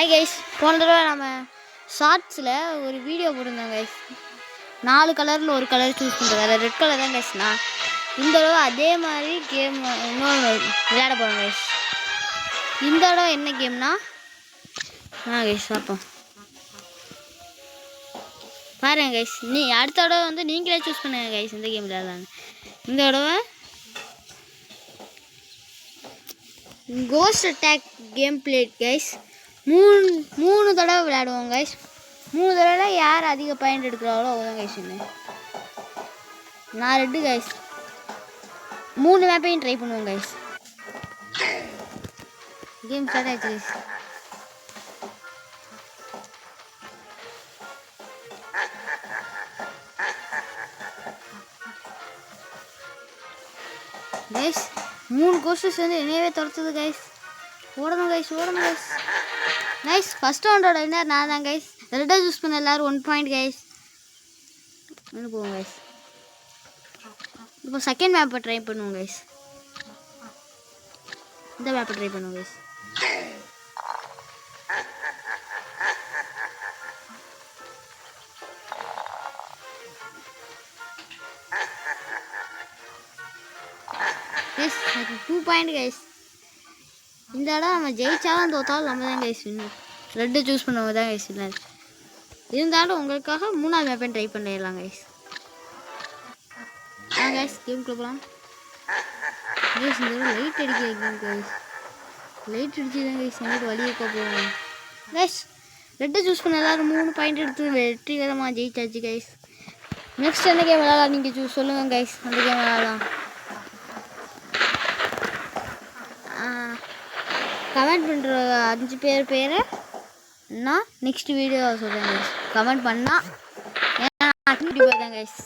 Hi guys, போன தடவை நம்ம ஷார்ட்ஸில் ஒரு வீடியோ போட்டிருந்தோம் கைஸ். 4 கலரில் ஒரு கலர் சூஸ் பண்ணுறது, அதில் ரெட் கலர் தான் கைஸ். நான் இந்த தடவை அதே மாதிரி கேம் இன்னொன்று விளையாட போகிறோம் கைஸ். இந்த தடவை என்ன கேம்னா கைஸ் பார்ப்போம் பாருங்க கைஸ். அடுத்த தடவை வந்து நீங்களே சூஸ் பண்ணுங்க கைஸ் இந்த கேம் விளையாடலான்னு. இந்த தடவை ghost attack game played guys. மூணு தடவை விளையாடுவோம் கைஸ். 3 தடவை யார் அதிக பாயிண்ட் எடுக்கிறாங்களோ அவ்வளோதான் கைஸ். நான் ரெட்டு கைஸ். 3 மேப்பையும் ட்ரை பண்ணுவோம் கைஸ். கேம் ஸ்டார்ட் ஆயிடுச்சு கைஸ். கைஸ் 3 கோஸ்டர்ஸ் வந்து என்னையவே துரத்துது கைஸ். ஓடணும் கைஸ், ஓடணும் கைஸ். கைஸ் ஃபஸ்ட் ரவுண்டோட வின்னர் நான் தான் கைஸ். ரெட்டாக சூஸ் பண்ண எல்லோரும் 1 பாயிண்ட் கைஸ். போவோம் கைஸ். இப்போ செகண்ட் மேப்பை ட்ரை பண்ணுவோம் கைஸ். இந்த மேப்பை ட்ரை பண்ணுவோம் கைஸ். Guys 2 point guys. இந்த இடம் நம்ம ஜெயிச்சாலும் தோத்தாலும் நம்ம தான் கைஸ் வின்னர். ரெட்டு சூஸ் பண்ணவங்க தான் கைஸ் வின்னர். இருந்தாலும் உங்களுக்காக 3ஆவது மேப்பை ட்ரை பண்ணிடலாம் கைஸ். கைஸ் கேம்குள்ளே போகலாம் கைஸ். இந்த லைட் அடிக்க கேம் கைஸ். லைட் அடிச்சு தான் கைஸ் எனக்கு வழியே போவோம் கைஸ். ரெட்டை சூஸ் பண்ண எல்லோரும் 3 பாயிண்ட் எடுத்து வெற்றிகரமாக ஜெயிச்சாச்சு கைஸ். நெக்ஸ்ட் என்ன கேம் விளையாடலாம் நீங்கள் சொல்லுங்கள் கைஸ். அந்த கேம் விளையாடலாம். கமெண்ட் பண்ணுற 5 பேரை நான் நெக்ஸ்ட் வீடியோ சொல்கிறேன் கைஸ். கமெண்ட் பண்ணால் ஏன்னா யூடியூபர் தான் கைஸ்.